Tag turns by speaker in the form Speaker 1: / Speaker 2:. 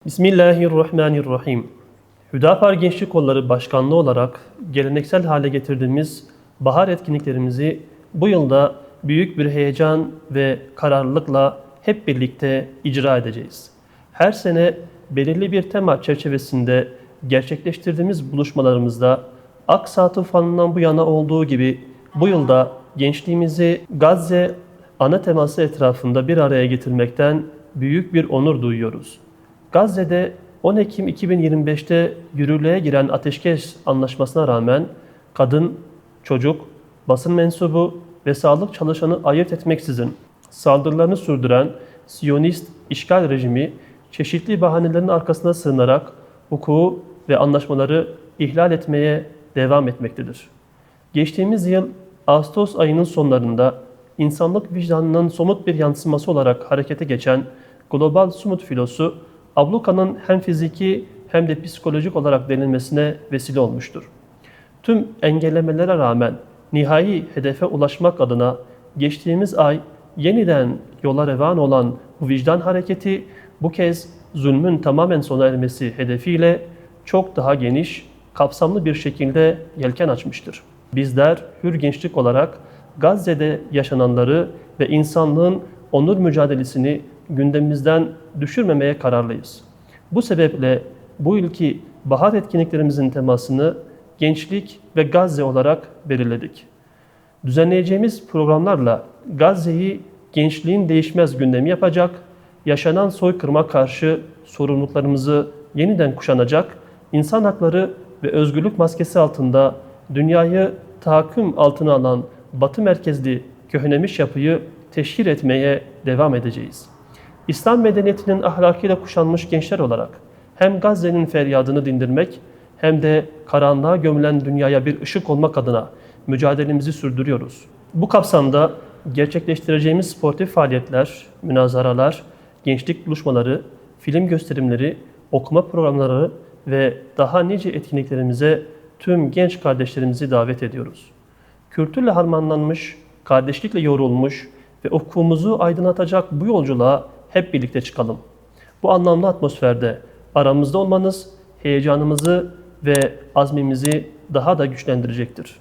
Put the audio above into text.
Speaker 1: Bismillahirrahmanirrahim. Hüdapar Gençlik Kolları Başkanlığı olarak geleneksel hale getirdiğimiz bahar etkinliklerimizi bu yılda büyük bir heyecan ve kararlılıkla hep birlikte icra edeceğiz. Her sene belirli bir tema çerçevesinde gerçekleştirdiğimiz buluşmalarımızda Aksa tufanından bu yana olduğu gibi bu yılda gençliğimizi Gazze ana teması etrafında bir araya getirmekten büyük bir onur duyuyoruz. Gazze'de 10 Ekim 2025'te yürürlüğe giren ateşkes anlaşmasına rağmen kadın, çocuk, basın mensubu ve sağlık çalışanı ayırt etmeksizin saldırılarını sürdüren Siyonist işgal rejimi çeşitli bahanelerin arkasına sığınarak hukuku ve anlaşmaları ihlal etmeye devam etmektedir. Geçtiğimiz yıl Ağustos ayının sonlarında insanlık vicdanının somut bir yansıması olarak harekete geçen global sumut filosu ablukanın hem fiziki hem de psikolojik olarak denilmesine vesile olmuştur. Tüm engellemelere rağmen nihai hedefe ulaşmak adına geçtiğimiz ay yeniden yola revan olan bu vicdan hareketi bu kez zulmün tamamen sona ermesi hedefiyle çok daha geniş, kapsamlı bir şekilde yelken açmıştır. Bizler Hür Gençlik olarak Gazze'de yaşananları ve insanlığın onur mücadelesini gündemimizden düşürmemeye kararlıyız. Bu sebeple bu yılki bahar etkinliklerimizin temasını gençlik ve Gazze olarak belirledik. Düzenleyeceğimiz programlarla Gazze'yi gençliğin değişmez gündemi yapacak, yaşanan soykırıma karşı sorumluluklarımızı yeniden kuşanacak, insan hakları ve özgürlük maskesi altında dünyayı tahakküm altına alan Batı merkezli köhnemiş yapıyı teşhir etmeye devam edeceğiz. İslam medeniyetinin ahlakıyla kuşanmış gençler olarak hem Gazze'nin feryadını dindirmek hem de karanlığa gömülen dünyaya bir ışık olmak adına mücadelemizi sürdürüyoruz. Bu kapsamda gerçekleştireceğimiz sportif faaliyetler, münazaralar, gençlik buluşmaları, film gösterimleri, okuma programları ve daha nice etkinliklerimize tüm genç kardeşlerimizi davet ediyoruz. Kültürle harmanlanmış, kardeşlikle yoğrulmuş ve ufkumuzu aydınlatacak bu yolculuğa hep birlikte çıkalım. Bu anlamlı atmosferde aramızda olmanız heyecanımızı ve azmimizi daha da güçlendirecektir.